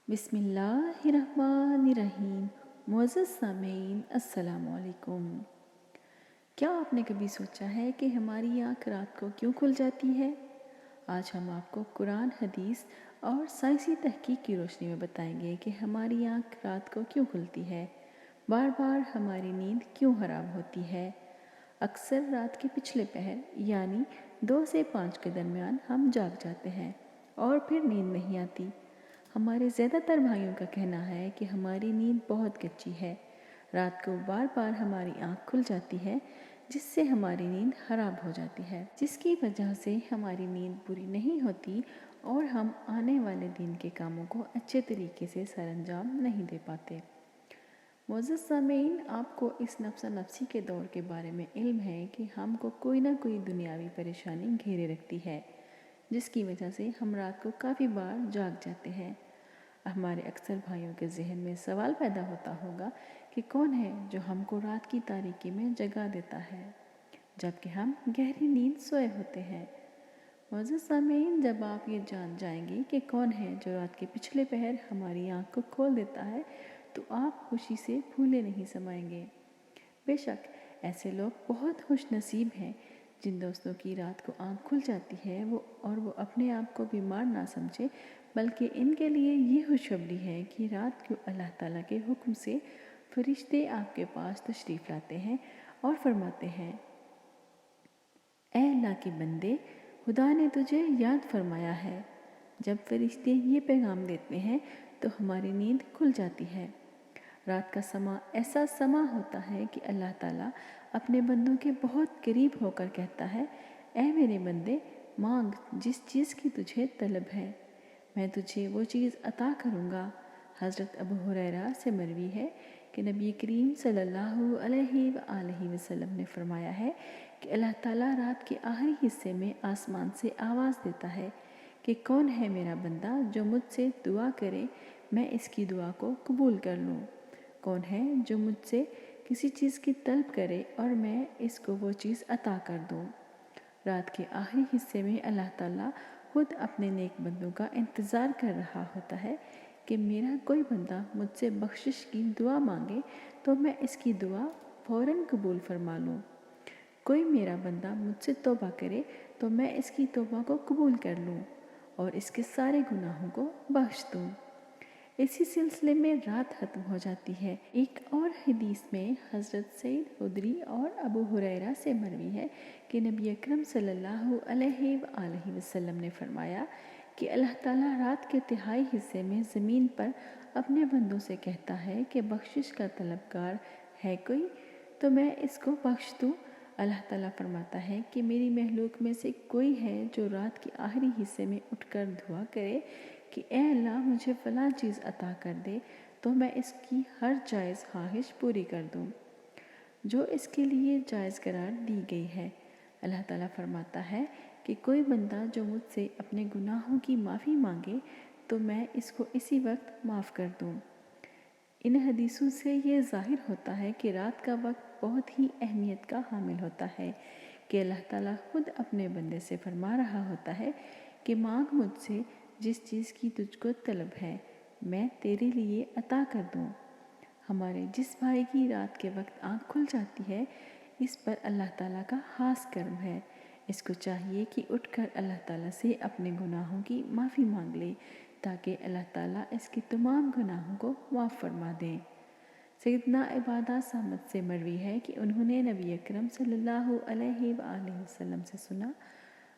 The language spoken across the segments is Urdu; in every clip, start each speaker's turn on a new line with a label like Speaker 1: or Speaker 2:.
Speaker 1: بسم اللہ الرحمن الرحیم۔ معزز سامعین السلام علیکم۔ کیا آپ نے کبھی سوچا ہے کہ ہماری آنکھ رات کو کیوں کھل جاتی ہے؟ آج ہم آپ کو قرآن، حدیث اور سائنسی تحقیق کی روشنی میں بتائیں گے کہ ہماری آنکھ رات کو کیوں کھلتی ہے، بار بار ہماری نیند کیوں حرام ہوتی ہے۔ اکثر رات کے پچھلے پہر یعنی 2 سے 5 کے درمیان ہم جاگ جاتے ہیں اور پھر نیند نہیں آتی۔ ہمارے زیادہ تر بھائیوں کا کہنا ہے کہ ہماری نیند بہت کچی ہے۔ رات کو بار بار ہماری آنکھ کھل جاتی ہے جس سے ہماری نیند خراب ہو جاتی ہے، جس کی وجہ سے ہماری نیند پوری نہیں ہوتی اور ہم آنے والے دن کے کاموں کو اچھے طریقے سے سر انجام نہیں دے پاتے۔ معزز سامعین، آپ کو اس نفسا نفسی کے دور کے بارے میں علم ہے کہ ہم کو کوئی نہ کوئی دنیاوی پریشانی گھیرے رکھتی ہے، جس کی وجہ سے ہم رات کو کافی بار جاگ جاتے ہیں۔ ہمارے اکثر بھائیوں کے ذہن میں سوال پیدا ہوتا ہوگا کہ کون ہے جو ہم کو رات کی تاریکی میں جگا دیتا ہے جبکہ ہم گہری نیند سوئے ہوتے ہیں۔ معزز سامعین، جب آپ یہ جان جائیں گے کہ کون ہے جو رات کے پچھلے پہر ہماری آنکھ کو کھول دیتا ہے تو آپ خوشی سے پھولے نہیں سمائیں گے۔ بے شک ایسے لوگ بہت خوش نصیب ہیں جن دوستوں کی رات کو آنکھ کھل جاتی ہے وہ اپنے آپ کو بیمار نہ سمجھے، بلکہ ان کے لیے یہ خوشخبری ہے کہ رات کو اللہ تعالیٰ کے حکم سے فرشتے آپ کے پاس تشریف لاتے ہیں اور فرماتے ہیں، اے اللہ کے بندے، خدا نے تجھے یاد فرمایا ہے۔ جب فرشتے یہ پیغام دیتے ہیں تو ہماری نیند کھل جاتی ہے۔ رات کا سماں ایسا سماں ہوتا ہے کہ اللہ تعالیٰ اپنے بندوں کے بہت قریب ہو کر کہتا ہے، اے میرے بندے، مانگ جس چیز کی تجھے طلب ہے، میں تجھے وہ چیز عطا کروں گا۔ حضرت ابو ہریرہ سے مروی ہے کہ نبی کریم صلی اللہ علیہ وآلہ وسلم نے فرمایا ہے کہ اللہ تعالیٰ رات کے آخری حصے میں آسمان سے آواز دیتا ہے کہ کون ہے میرا بندہ جو مجھ سے دعا کرے، میں اس کی دعا کو قبول کر لوں۔ کون ہے جو مجھ سے کسی چیز کی طلب کرے اور میں اس کو وہ چیز عطا کر دوں۔ رات کے آخری حصے میں اللہ تعالیٰ خود اپنے نیک بندوں کا انتظار کر رہا ہوتا ہے کہ میرا کوئی بندہ مجھ سے بخشش کی دعا مانگے تو میں اس کی دعا فوراً قبول فرما لوں۔ کوئی میرا بندہ مجھ سے توبہ کرے تو میں اس کی توبہ کو قبول کر لوں اور اس کے سارے گناہوں کو بخش دوں۔ اسی سلسلے میں رات ختم ہو جاتی ہے۔ ایک اور حدیث میں حضرت سید خدری اور ابو ہریرہ سے مروی ہے کہ نبی اکرم صلی اللہ علیہ وآلہ وسلم نے فرمایا کہ اللہ تعالیٰ رات کے تہائی حصے میں زمین پر اپنے بندوں سے کہتا ہے کہ بخشش کا طلبگار ہے کوئی تو میں اس کو بخش دوں۔ اللہ تعالیٰ فرماتا ہے کہ میری مخلوق میں سے کوئی ہے جو رات کے آخری حصے میں اٹھ کر دعا کرے کہ اے اللہ مجھے فلاں چیز عطا کر دے تو میں اس کی ہر جائز خواہش پوری کر دوں جو اس کے لیے جائز قرار دی گئی ہے۔ اللہ تعالیٰ فرماتا ہے کہ کوئی بندہ جو مجھ سے اپنے گناہوں کی معافی مانگے تو میں اس کو اسی وقت معاف کر دوں۔ ان حدیثوں سے یہ ظاہر ہوتا ہے کہ رات کا وقت بہت ہی اہمیت کا حامل ہوتا ہے کہ اللہ تعالیٰ خود اپنے بندے سے فرما رہا ہوتا ہے کہ مانگ مجھ سے جس چیز کی تجھ کو طلب ہے، میں تیرے لیے عطا کر دوں۔ ہمارے جس بھائی کی رات کے وقت آنکھ کھل جاتی ہے اس پر اللہ تعالیٰ کا خاص کرم ہے۔ اس کو چاہیے کہ اٹھ کر اللہ تعالیٰ سے اپنے گناہوں کی معافی مانگ لے تاکہ اللہ تعالیٰ اس کے تمام گناہوں کو معاف فرما دیں۔ سیدنا عبادہ صامت سے مروی ہے کہ انہوں نے نبی اکرم صلی اللہ علیہ وآلہ وسلم سے سنا،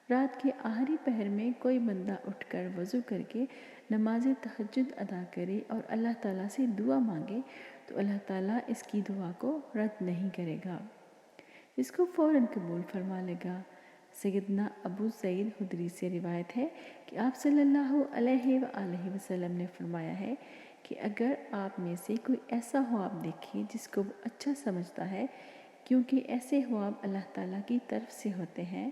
Speaker 1: رات کے آخری پہر میں کوئی بندہ اٹھ کر وضو کر کے نماز تہجد ادا کرے اور اللہ تعالیٰ سے دعا مانگے تو اللہ تعالیٰ اس کی دعا کو رد نہیں کرے گا، اس کو فوراً قبول فرما لے گا۔ سیدنا ابو سعید خدری سے روایت ہے کہ آپ صلی اللہ علیہ وآلہ وسلم نے فرمایا ہے کہ اگر آپ میں سے کوئی ایسا خواب دیکھے جس کو وہ اچھا سمجھتا ہے، کیونکہ ایسے خواب اللہ تعالیٰ کی طرف سے ہوتے ہیں،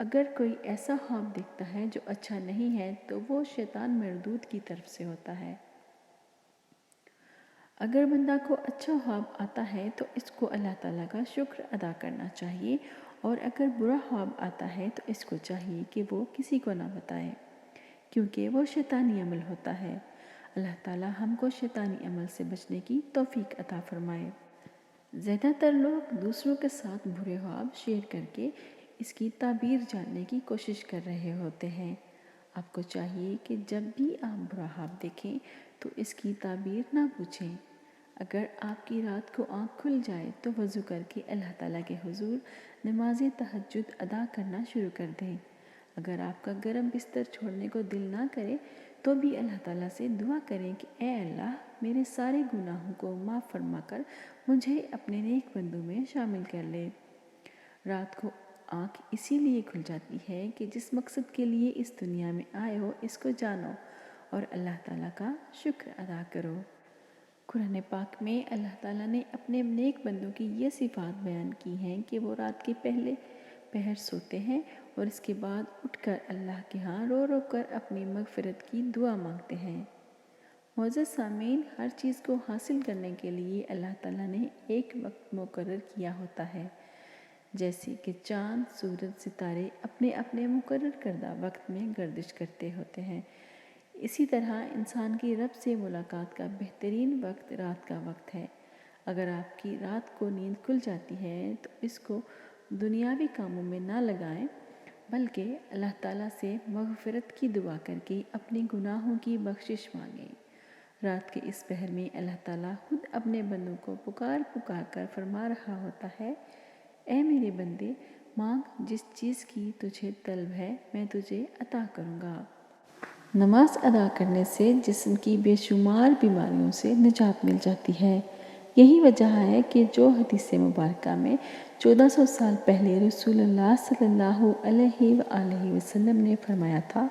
Speaker 1: اگر کوئی ایسا خواب دیکھتا ہے جو اچھا نہیں ہے تو وہ شیطان مردود کی طرف سے ہوتا ہے۔ اگر بندہ کو اچھا خواب آتا ہے تو اس کو اللہ تعالیٰ کا شکر ادا کرنا چاہیے، اور اگر برا خواب آتا ہے تو اس کو چاہیے کہ وہ کسی کو نہ بتائے کیونکہ وہ شیطانی عمل ہوتا ہے۔ اللہ تعالی ہم کو شیطانی عمل سے بچنے کی توفیق عطا فرمائے۔ زیادہ تر لوگ دوسروں کے ساتھ برے خواب شیئر کر کے اس کی تعبیر جاننے کی کوشش کر رہے ہوتے ہیں۔ آپ کو چاہیے کہ جب بھی آپ برا خواب دیکھیں تو اس کی تعبیر نہ پوچھیں۔ اگر آپ کی رات کو آنکھ کھل جائے تو وضو کر کے اللہ تعالیٰ کے حضور نماز تہجد ادا کرنا شروع کر دیں۔ اگر آپ کا گرم بستر چھوڑنے کو دل نہ کرے تو بھی اللہ تعالیٰ سے دعا کریں کہ اے اللہ میرے سارے گناہوں کو معاف فرما کر مجھے اپنے نیک بندوں میں شامل کر لے۔ رات کو آنکھ اسی لیے کھل جاتی ہے کہ جس مقصد کے لیے اس دنیا میں آئے ہو اس کو جانو اور اللہ تعالیٰ کا شکر ادا کرو۔ قرآن پاک میں اللہ تعالیٰ نے اپنے نیک بندوں کی یہ صفات بیان کی ہیں کہ وہ رات کے پہلے پہر سوتے ہیں اور اس کے بعد اٹھ کر اللہ کے ہاں رو رو کر اپنی مغفرت کی دعا مانگتے ہیں۔ معزز سامعین، ہر چیز کو حاصل کرنے کے لیے اللہ تعالیٰ نے ایک وقت مقرر کیا ہوتا ہے، جیسے کہ چاند، سورج، ستارے اپنے اپنے مقرر کردہ وقت میں گردش کرتے ہوتے ہیں۔ اسی طرح انسان کی رب سے ملاقات کا بہترین وقت رات کا وقت ہے۔ اگر آپ کی رات کو نیند کھل جاتی ہے تو اس کو دنیاوی کاموں میں نہ لگائیں بلکہ اللہ تعالیٰ سے مغفرت کی دعا کر کے اپنے گناہوں کی بخشش مانگیں۔ رات کے اس پہر میں اللہ تعالیٰ خود اپنے بندوں کو پکار پکار کر فرما رہا ہوتا ہے، اے میرے بندے، مانگ جس چیز کی تجھے طلب ہے میں تجھے عطا کروں گا۔ نماز ادا کرنے سے جسم کی بے شمار بیماریوں سے نجات مل جاتی ہے۔ یہی وجہ ہے کہ جو حدیث مبارکہ میں 1400 سال پہلے رسول اللہ صلی اللہ علیہ وآلہ وسلم نے فرمایا تھا،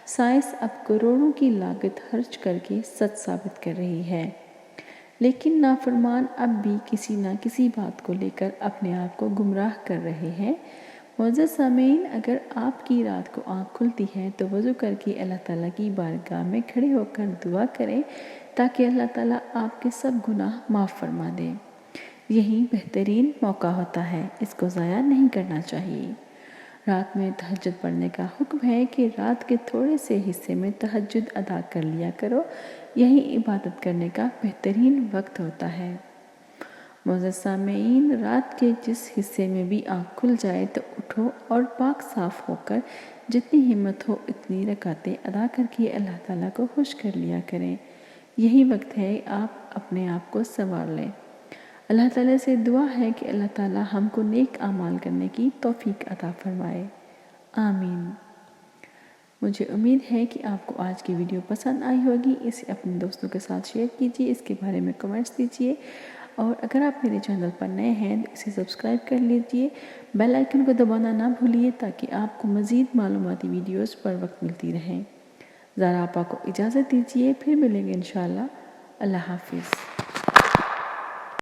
Speaker 1: سائنس اب کروڑوں کی لاگت خرچ کر کے سچ ثابت کر رہی ہے، لیکن نافرمان اب بھی کسی نہ کسی بات کو لے کر اپنے آپ کو گمراہ کر رہے ہیں۔ معزز سامعین، اگر آپ کی رات کو آنکھ کھلتی ہے تو وضو کر کے اللہ تعالیٰ کی بارگاہ میں کھڑے ہو کر دعا کریں تاکہ اللہ تعالیٰ آپ کے سب گناہ معاف فرما دے۔ یہی بہترین موقع ہوتا ہے، اس کو ضائع نہیں کرنا چاہیے۔ رات میں تہجد پڑھنے کا حکم ہے کہ رات کے تھوڑے سے حصے میں تہجد ادا کر لیا کرو، یہی عبادت کرنے کا بہترین وقت ہوتا ہے۔ معزز سامعین، رات کے جس حصے میں بھی آنکھ کھل جائے تو اٹھو اور پاک صاف ہو کر جتنی ہمت ہو اتنی رکعتیں ادا کر کے اللہ تعالیٰ کو خوش کر لیا کریں۔ یہی وقت ہے آپ اپنے آپ کو سنوار لیں۔ اللہ تعالیٰ سے دعا ہے کہ اللہ تعالیٰ ہم کو نیک اعمال کرنے کی توفیق عطا فرمائے، آمین۔ مجھے امید ہے کہ آپ کو آج کی ویڈیو پسند آئی ہوگی۔ اسے اپنے دوستوں کے ساتھ شیئر کیجیے، اس کے بارے میں کمنٹس دیجیے، اور اگر آپ میرے چینل پر نئے ہیں تو اسے سبسکرائب کر لیجیے، بیل آئیکن کو دبانا نہ بھولیے تاکہ آپ کو مزید معلوماتی ویڈیوز پر وقت ملتی رہیں۔ زہرا آپا کو اجازت دیجیے، پھر ملیں گے انشاءاللہ۔ اللہ حافظ۔